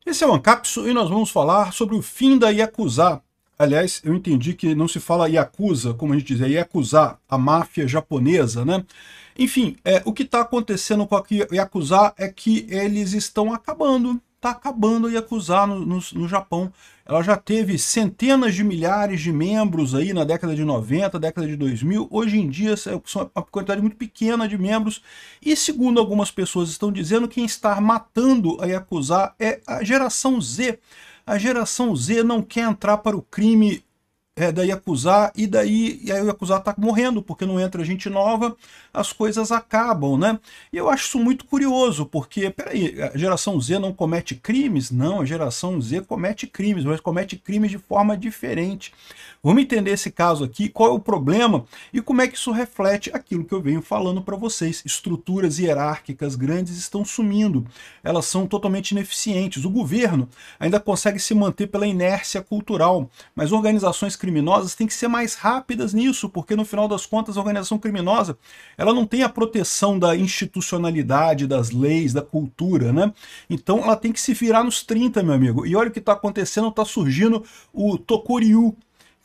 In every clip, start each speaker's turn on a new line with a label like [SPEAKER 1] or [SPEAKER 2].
[SPEAKER 1] Esse é o Ancapsu e nós vamos falar sobre o fim da Yakuza. Aliás, eu entendi que não se fala Yakuza, como a gente diz, é Yakuza, a máfia japonesa, né? Enfim, o que está acontecendo com a Yakuza é que eles estão acabando. Está acabando a Yakuza no Japão. Ela já teve centenas de milhares de membros aí na década de 90, década de 2000. Hoje em dia são uma quantidade muito pequena de membros. E segundo algumas pessoas estão dizendo, quem está matando a Yakuza é a geração Z. A geração Z não quer entrar para o crime da Yakuza, e aí o Yakuza está morrendo, porque não entra gente nova, as coisas acabam, né? E eu acho isso muito curioso, porque, peraí, a geração Z não comete crimes? Não, a geração Z comete crimes, mas comete crimes de forma diferente. Vamos entender esse caso aqui, qual é o problema e como é que isso reflete aquilo que eu venho falando para vocês. Estruturas hierárquicas grandes estão sumindo, elas são totalmente ineficientes. O governo ainda consegue se manter pela inércia cultural, mas organizações criminosas têm que ser mais rápidas nisso, porque no final das contas a organização criminosa ela não tem a proteção da institucionalidade, das leis, da cultura, né? Então ela tem que se virar nos 30, meu amigo. E olha o que está acontecendo, está surgindo o Tokuryu,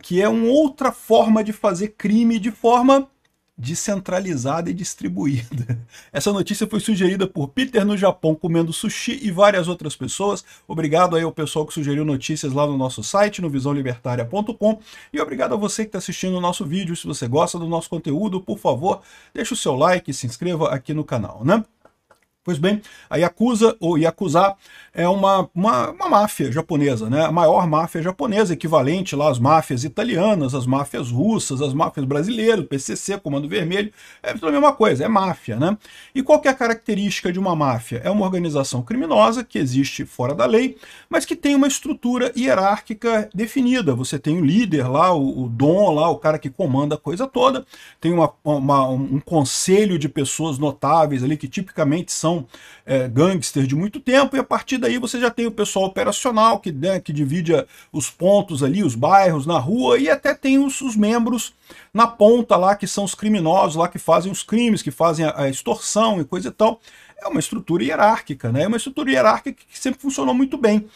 [SPEAKER 1] que é uma outra forma de fazer crime de forma descentralizada e distribuída. Essa notícia foi sugerida por Peter no Japão comendo sushi e várias outras pessoas. Obrigado aí ao pessoal que sugeriu notícias lá no nosso site, no visãolibertaria.com, e obrigado a você que está assistindo o nosso vídeo. Se você gosta do nosso conteúdo, por favor, deixe o seu like e se inscreva aqui no canal, né? Pois bem, a Yakuza, ou Yakuza, é uma máfia japonesa, né? A maior máfia japonesa, equivalente lá às máfias italianas, às máfias russas, às máfias brasileiras, PCC, Comando Vermelho, é tudo a mesma coisa, é máfia, né? E qual que é a característica de uma máfia? É uma organização criminosa que existe fora da lei, mas que tem uma estrutura hierárquica definida. Você tem o líder lá, o Dom lá, o cara que comanda a coisa toda, tem um conselho de pessoas notáveis ali que tipicamente são gangsters de muito tempo, e a partir daí você já tem o pessoal operacional que, né, que divide os pontos ali, os bairros na rua, e até tem os membros na ponta lá, que são os criminosos lá que fazem os crimes, que fazem a extorsão e coisa e tal. É uma estrutura hierárquica, né? É uma estrutura hierárquica que sempre funcionou muito bem,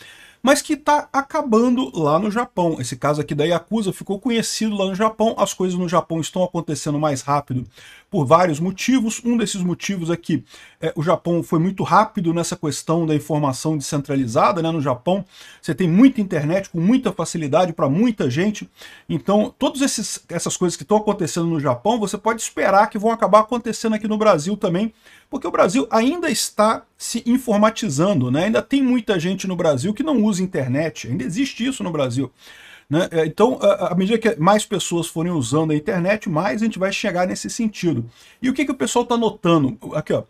[SPEAKER 1] mas que está acabando lá no Japão. Esse caso aqui da Yakuza ficou conhecido lá no Japão. As coisas no Japão estão acontecendo mais rápido por vários motivos. Um desses motivos é que o Japão foi muito rápido nessa questão da informação descentralizada, né? No Japão você tem muita internet com muita facilidade para muita gente. Então todas essas coisas que estão acontecendo no Japão, você pode esperar que vão acabar acontecendo aqui no Brasil também, porque o Brasil ainda está se informatizando, né? Ainda tem muita gente no Brasil que não usa internet, ainda existe isso no Brasil, né? Então, à medida que mais pessoas forem usando a internet, mais a gente vai chegar nesse sentido. E o que o pessoal está notando? Aqui, ó,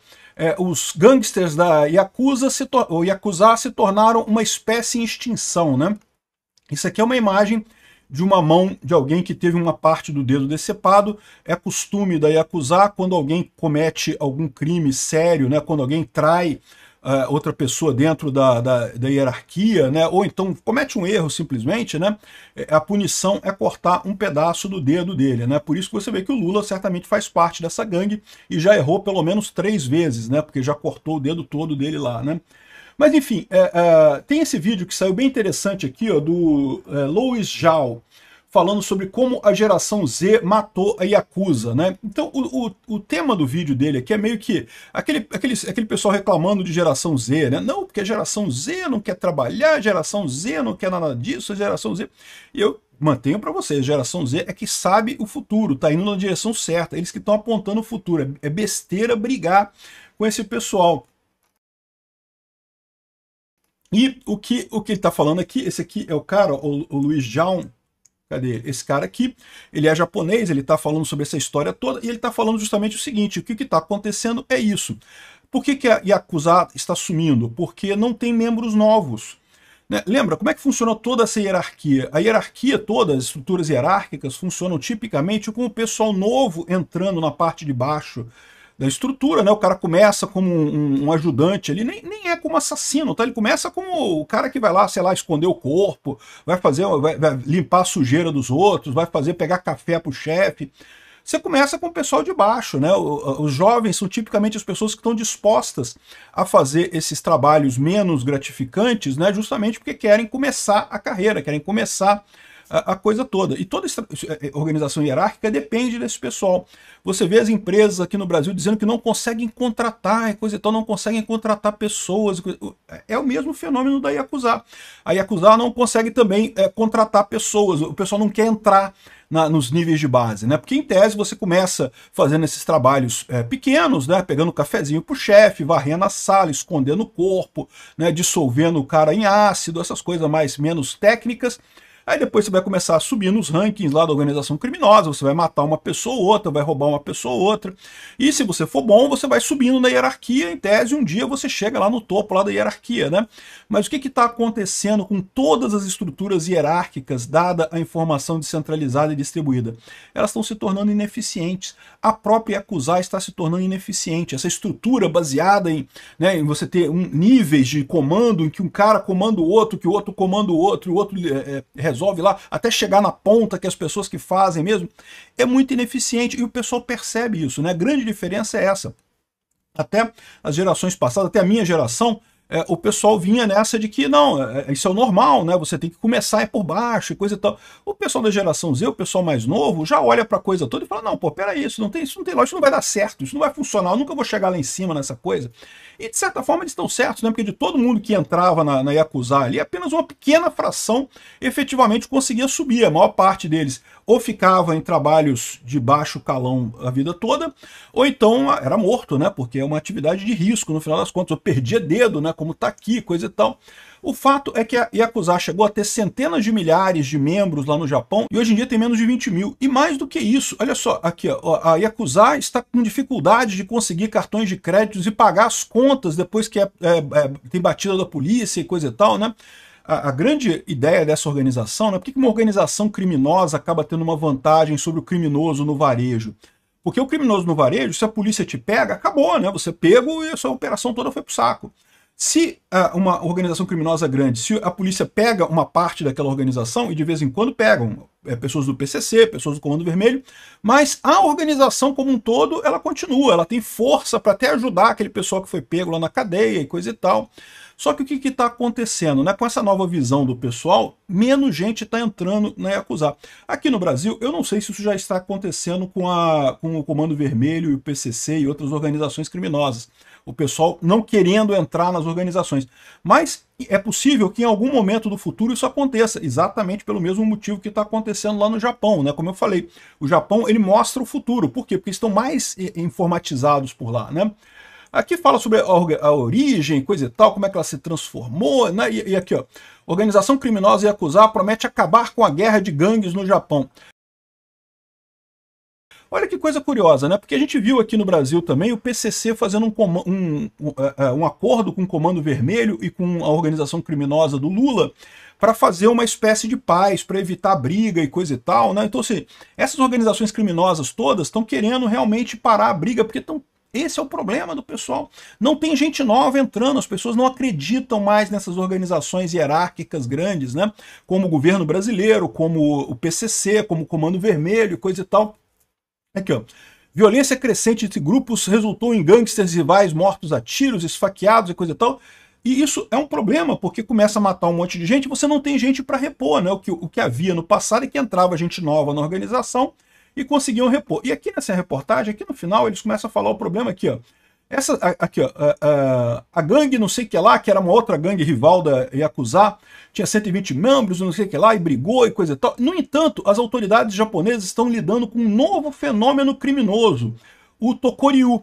[SPEAKER 1] os gangsters da Yakuza se tornaram uma espécie em extinção, né? Isso aqui é uma imagem de uma mão de alguém que teve uma parte do dedo decepado. É costume da Yakuza, quando alguém comete algum crime sério, né, quando alguém trai outra pessoa dentro da hierarquia, né, ou então comete um erro simplesmente, né, a punição é cortar um pedaço do dedo dele, né. Por isso que você vê que o Lula certamente faz parte dessa gangue e já errou pelo menos 3 vezes, né, porque já cortou o dedo todo dele lá, né. Mas enfim, tem esse vídeo que saiu bem interessante aqui, ó, do Louis Zhao, falando sobre como a geração Z matou a Yakuza, né? Então o tema do vídeo dele aqui é meio que aquele pessoal reclamando de geração Z, né? Não, porque a geração Z não quer trabalhar, a geração Z não quer nada disso, a geração Z... E eu mantenho para vocês, a geração Z é que sabe o futuro, tá indo na direção certa, eles que estão apontando o futuro. É besteira brigar com esse pessoal. E o que ele está falando aqui, esse aqui é o cara, o Luiz Zhao, cadê? Esse cara aqui, ele é japonês, ele está falando sobre essa história toda, e ele está falando justamente o seguinte: o que está acontecendo é isso. Por que a Yakuza está sumindo? Porque não tem membros novos. Né? Lembra como é que funciona toda essa hierarquia? A hierarquia toda, as estruturas hierárquicas, funcionam tipicamente com o pessoal novo entrando na parte de baixo da estrutura, né? O cara começa como um ajudante ali, nem é como assassino, tá? Ele começa como o cara que vai lá, sei lá, esconder o corpo, vai limpar a sujeira dos outros, vai pegar café pro chefe. Você começa com o pessoal de baixo, né? Os jovens são tipicamente as pessoas que estão dispostas a fazer esses trabalhos menos gratificantes, né? Justamente porque querem começar a carreira, querem começar a coisa toda. E toda organização hierárquica depende desse pessoal. Você vê as empresas aqui no Brasil dizendo que não conseguem contratar, coisa e tal, não conseguem contratar pessoas. É o mesmo fenômeno da Yakuza. A Yakuza não consegue também contratar pessoas, o pessoal não quer entrar nos níveis de base, né? Porque em tese você começa fazendo esses trabalhos pequenos, né? Pegando um cafezinho pro chefe, varrendo a sala, escondendo o corpo, né? Dissolvendo o cara em ácido, essas coisas menos técnicas. Aí depois você vai começar a subir nos rankings lá da organização criminosa, você vai matar uma pessoa ou outra, vai roubar uma pessoa ou outra. E se você for bom, você vai subindo na hierarquia, em tese, um dia você chega lá no topo lá da hierarquia, né? Mas o que está acontecendo com todas as estruturas hierárquicas, dada a informação descentralizada e distribuída? Elas estão se tornando ineficientes. A própria Yakuza está se tornando ineficiente. Essa estrutura baseada em você ter níveis de comando, em que um cara comanda o outro, que o outro comanda o outro, e o outro resolve lá, até chegar na ponta, que as pessoas que fazem mesmo, é muito ineficiente, e o pessoal percebe isso, né? A grande diferença é essa. Até as gerações passadas, até a minha geração, o pessoal vinha nessa de que, não, isso é o normal, né? Você tem que começar por baixo e coisa e tal. O pessoal da geração Z, o pessoal mais novo, já olha pra coisa toda e fala, não, pô, peraí, isso não tem lógica, isso não vai dar certo, isso não vai funcionar, eu nunca vou chegar lá em cima nessa coisa. E de certa forma eles estão certos, né? Porque de todo mundo que entrava na Yakuza ali, apenas uma pequena fração efetivamente conseguia subir. A maior parte deles ou ficava em trabalhos de baixo calão a vida toda, ou então era morto, né? Porque é uma atividade de risco, no final das contas. Eu perdia dedo, né? Como tá aqui, coisa e tal. O fato é que a Yakuza chegou a ter centenas de milhares de membros lá no Japão e hoje em dia tem menos de 20 mil. E mais do que isso, olha só, aqui ó, a Yakuza está com dificuldade de conseguir cartões de créditos e pagar as contas depois que tem batida da polícia e coisa e tal, né? A grande ideia dessa organização, né? Por que uma organização criminosa acaba tendo uma vantagem sobre o criminoso no varejo? Porque o criminoso no varejo, se a polícia te pega, acabou, né? Você pegou e a sua operação toda foi pro saco. Se uma organização criminosa grande, se a polícia pega uma parte daquela organização, e de vez em quando pegam pessoas do PCC, pessoas do Comando Vermelho, mas a organização como um todo, ela continua, ela tem força para até ajudar aquele pessoal que foi pego lá na cadeia e coisa e tal. Só que o que está acontecendo? Né? Com essa nova visão do pessoal, menos gente está entrando na Yakuza. Aqui no Brasil, eu não sei se isso já está acontecendo com o Comando Vermelho e o PCC e outras organizações criminosas. O pessoal não querendo entrar nas organizações. Mas é possível que em algum momento do futuro isso aconteça, exatamente pelo mesmo motivo que está acontecendo lá no Japão, né? Como eu falei, o Japão ele mostra o futuro. Por quê? Porque estão mais informatizados por lá, né? Aqui fala sobre a origem, coisa e tal, como é que ela se transformou, né? E aqui, ó, organização criminosa Yakuza promete acabar com a guerra de gangues no Japão. Olha que coisa curiosa, né? Porque a gente viu aqui no Brasil também o PCC fazendo um acordo com o Comando Vermelho e com a organização criminosa do Lula para fazer uma espécie de paz, para evitar briga e coisa e tal, né? Então, assim, essas organizações criminosas todas estão querendo realmente parar a briga, porque esse é o problema do pessoal. Não tem gente nova entrando, as pessoas não acreditam mais nessas organizações hierárquicas grandes, né? Como o governo brasileiro, como o PCC, como o Comando Vermelho, coisa e tal. Aqui, ó. Violência crescente entre grupos resultou em gangsters rivais mortos a tiros, esfaqueados e coisa e tal. E isso é um problema, porque começa a matar um monte de gente e você não tem gente para repor, né? O que havia no passado é que entrava gente nova na organização e conseguiam repor. E aqui nessa reportagem, aqui no final, eles começam a falar o problema aqui, ó. Aqui, ó, a gangue não sei o que lá, que era uma outra gangue rival da Yakuza, tinha 120 membros, não sei o que lá, e brigou e coisa e tal. No entanto, as autoridades japonesas estão lidando com um novo fenômeno criminoso, o Tokoryu.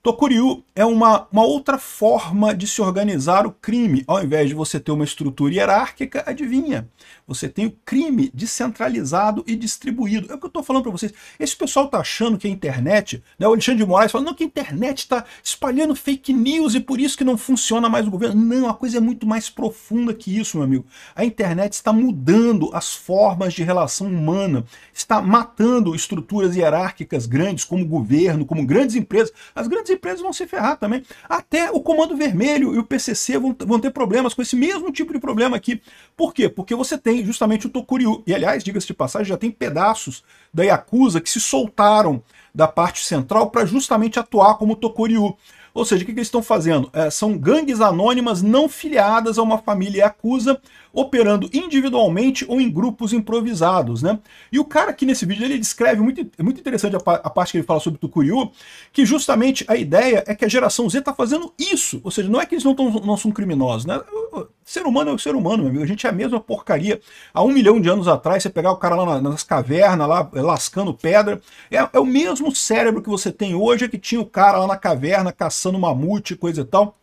[SPEAKER 1] Tokoryu é uma outra forma de se organizar o crime. Ao invés de você ter uma estrutura hierárquica, adivinha? Você tem o crime descentralizado e distribuído. É o que eu estou falando para vocês. Esse pessoal está achando que a internet, né, o Alexandre de Moraes fala, não, que a internet está espalhando fake news e por isso que não funciona mais o governo. Não, a coisa é muito mais profunda que isso, meu amigo. A internet está mudando as formas de relação humana, está matando estruturas hierárquicas grandes, como o governo, como grandes empresas. As grandes empresas vão se ferrar também. Até o Comando Vermelho e o PCC vão ter problemas com esse mesmo tipo de problema aqui. Por quê? Porque você tem justamente o Tokuryu. E, aliás, diga-se de passagem, já tem pedaços da Yakuza que se soltaram da parte central para justamente atuar como Tokuryu. Ou seja, o que eles estão fazendo? São gangues anônimas não filiadas a uma família Yakuza, operando individualmente ou em grupos improvisados, né? E o cara aqui nesse vídeo, ele descreve, é muito interessante a parte que ele fala sobre o Tokuryu, que justamente a ideia é que a geração Z está fazendo isso. Ou seja, não é que eles não são criminosos, né? O ser humano é o ser humano, meu amigo. A gente é a mesma porcaria. Há 1 milhão de anos atrás, você pegar o cara lá nas cavernas, lá lascando pedra, é o mesmo cérebro que você tem hoje, é que tinha o cara lá na caverna caçando mamute, coisa e tal.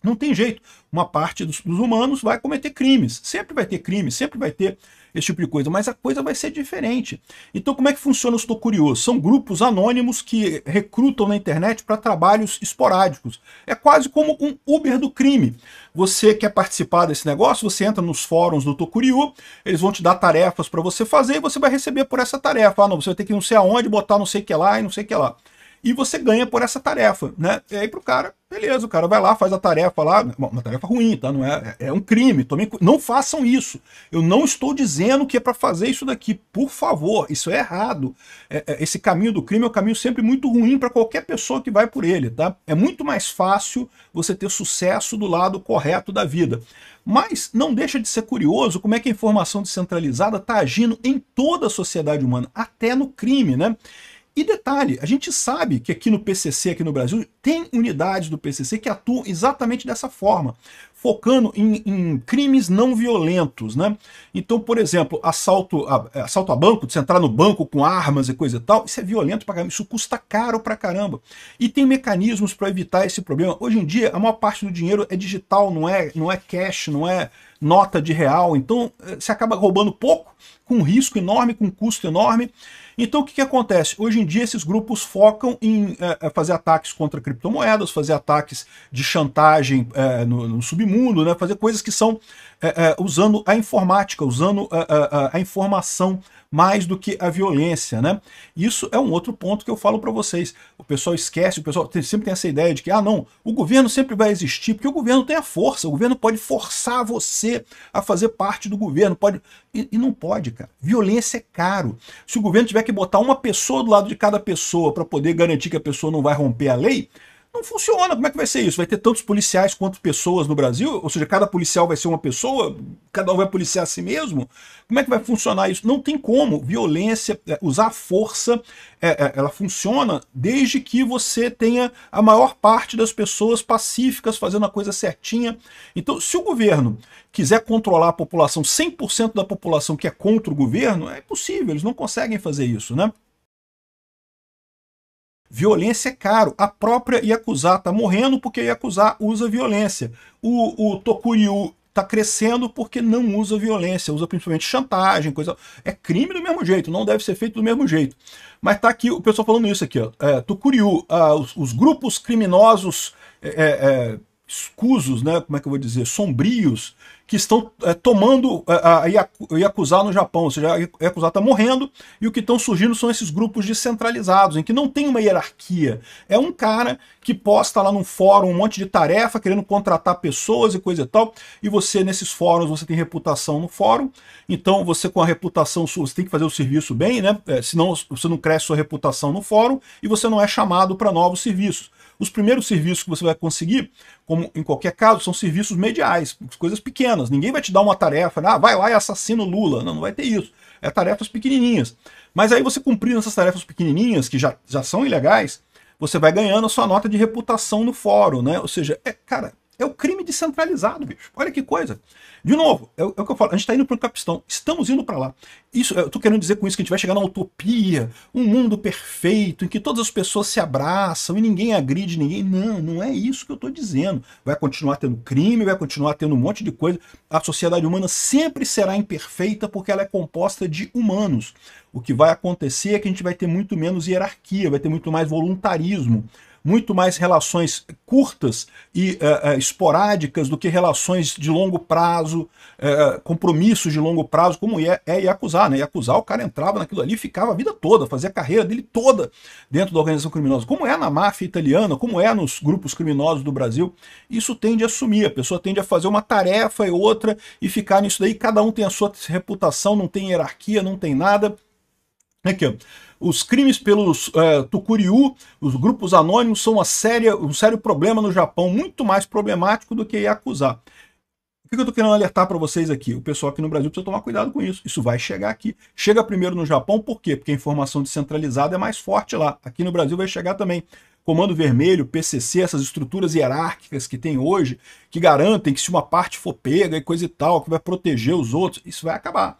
[SPEAKER 1] Não tem jeito. Uma parte dos humanos vai cometer crimes. Sempre vai ter crimes, sempre vai ter esse tipo de coisa, mas a coisa vai ser diferente. Então como é que funciona os Tokuryos? São grupos anônimos que recrutam na internet para trabalhos esporádicos. É quase como um Uber do crime. Você quer participar desse negócio, você entra nos fóruns do Tokuryu, eles vão te dar tarefas para você fazer e você vai receber por essa tarefa. Ah, não, você vai ter que ir não sei aonde, botar não sei o que lá e não sei o que lá. E você ganha por essa tarefa, né? E aí pro cara, beleza, o cara vai lá, faz a tarefa lá, uma tarefa ruim, tá? Não é um crime, não façam isso. Eu não estou dizendo que é para fazer isso daqui, por favor, isso é errado. Esse caminho do crime é um caminho sempre muito ruim para qualquer pessoa que vai por ele, tá? É muito mais fácil você ter sucesso do lado correto da vida. Mas não deixa de ser curioso como é que a informação descentralizada está agindo em toda a sociedade humana, até no crime, né? E detalhe, a gente sabe que aqui no PCC, aqui no Brasil, tem unidades do PCC que atuam exatamente dessa forma, focando em crimes não violentos, né? Então, por exemplo, assalto a banco, de você entrar no banco com armas e coisa e tal, isso é violento pra caramba, isso custa caro pra caramba. E tem mecanismos para evitar esse problema. Hoje em dia, a maior parte do dinheiro é digital, não é cash, não é nota de real, então você acaba roubando pouco, com risco enorme, com custo enorme. Então o que acontece? Hoje em dia esses grupos focam em fazer ataques contra criptomoedas, fazer ataques de chantagem no submundo, né? Fazer coisas que são usando a informática, usando a informação mais do que a violência, né? Isso é um outro ponto que eu falo para vocês. O pessoal esquece, o pessoal sempre tem essa ideia de que, ah não, o governo sempre vai existir, porque o governo tem a força, o governo pode forçar você a fazer parte do governo, pode... E não pode, cara. Violência é caro. Se o governo tiver que botar uma pessoa do lado de cada pessoa para poder garantir que a pessoa não vai romper a lei, não funciona. Como é que vai ser isso? Vai ter tantos policiais quanto pessoas no Brasil? Ou seja, cada policial vai ser uma pessoa? Cada um vai policiar a si mesmo? Como é que vai funcionar isso? Não tem como. Violência, usar força, ela funciona desde que você tenha a maior parte das pessoas pacíficas, fazendo a coisa certinha. Então, se o governo quiser controlar a população, 100% da população que é contra o governo, é impossível, eles não conseguem fazer isso, né? Violência é caro. A própria Yakuza está morrendo porque a Yakuza usa violência. O Tokuryu está crescendo porque não usa violência, usa principalmente chantagem, coisa... É crime do mesmo jeito, não deve ser feito do mesmo jeito. Mas tá aqui o pessoal falando isso aqui, ó. Tokuryu, os grupos criminosos escusos, né? Como é que eu vou dizer? Sombrios, que estão tomando a Yakuza no Japão, ou seja, a Yakuza está morrendo e o que estão surgindo são esses grupos descentralizados, em que não tem uma hierarquia. É um cara que posta lá num fórum um monte de tarefa, querendo contratar pessoas e coisa e tal, e você, nesses fóruns, você tem reputação no fórum, então você com a reputação sua, você tem que fazer o serviço bem, né? Senão você não cresce sua reputação no fórum e você não é chamado para novos serviços. Os primeiros serviços que você vai conseguir, como em qualquer caso, são serviços mediais, coisas pequenas. Ninguém vai te dar uma tarefa, vai lá e assassina o Lula. Não vai ter isso. É tarefas pequenininhas. Mas aí você cumprindo essas tarefas pequenininhas, que já são ilegais, você vai ganhando a sua nota de reputação no fórum, né? Ou seja, cara, é o crime descentralizado, bicho. Olha que coisa. De novo, é o que eu falo, a gente está indo para o Capistão, estamos indo para lá. Isso, eu estou querendo dizer com isso que a gente vai chegar na utopia, um mundo perfeito, em que todas as pessoas se abraçam e ninguém agride ninguém. Não, não é isso que eu estou dizendo. Vai continuar tendo crime, vai continuar tendo um monte de coisa. A sociedade humana sempre será imperfeita porque ela é composta de humanos. O que vai acontecer é que a gente vai ter muito menos hierarquia, vai ter muito mais voluntarismo. muito mais relações curtas e esporádicas do que relações de longo prazo, compromissos de longo prazo, como é Yakuza, né? Yakuza, o cara entrava naquilo ali e ficava a vida toda, fazia a carreira dele toda dentro da organização criminosa, como é na máfia italiana, como é nos grupos criminosos do Brasil. Isso tende a sumir, a pessoa tende a fazer uma tarefa e outra e ficar nisso daí, cada um tem a sua reputação, não tem hierarquia, não tem nada. Aqui, ó. Os crimes pelos Tucuriu, os grupos anônimos, são um sério problema no Japão, muito mais problemático do que Yakuza. O que eu estou querendo alertar para vocês aqui? O pessoal aqui no Brasil precisa tomar cuidado com isso. Isso vai chegar aqui. Chega primeiro no Japão, por quê? Porque a informação descentralizada é mais forte lá. Aqui no Brasil vai chegar também. Comando Vermelho, PCC, essas estruturas hierárquicas que tem hoje, que garantem que se uma parte for pega e coisa e tal, que vai proteger os outros, isso vai acabar.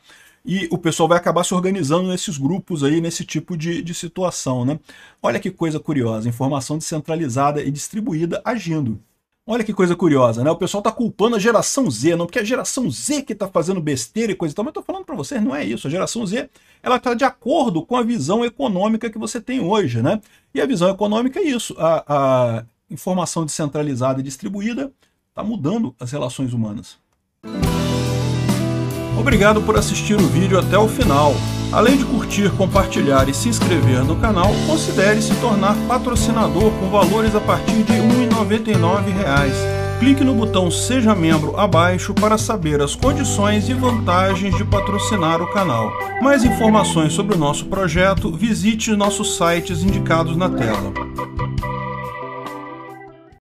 [SPEAKER 1] E o pessoal vai acabar se organizando nesses grupos aí, nesse tipo de situação, né? Olha que coisa curiosa, informação descentralizada e distribuída agindo. Olha que coisa curiosa, né? O pessoal tá culpando a geração Z, não porque é a geração Z que tá fazendo besteira e coisa e tal, mas eu tô falando para vocês, não é isso. A geração Z, ela tá de acordo com a visão econômica que você tem hoje, né? E a visão econômica é isso, a informação descentralizada e distribuída tá mudando as relações humanas. Obrigado por assistir o vídeo até o final. Além de curtir, compartilhar e se inscrever no canal, considere se tornar patrocinador com valores a partir de R$ 1,99. Clique no botão Seja Membro abaixo para saber as condições e vantagens de patrocinar o canal. Mais informações sobre o nosso projeto, visite nossos sites indicados na tela.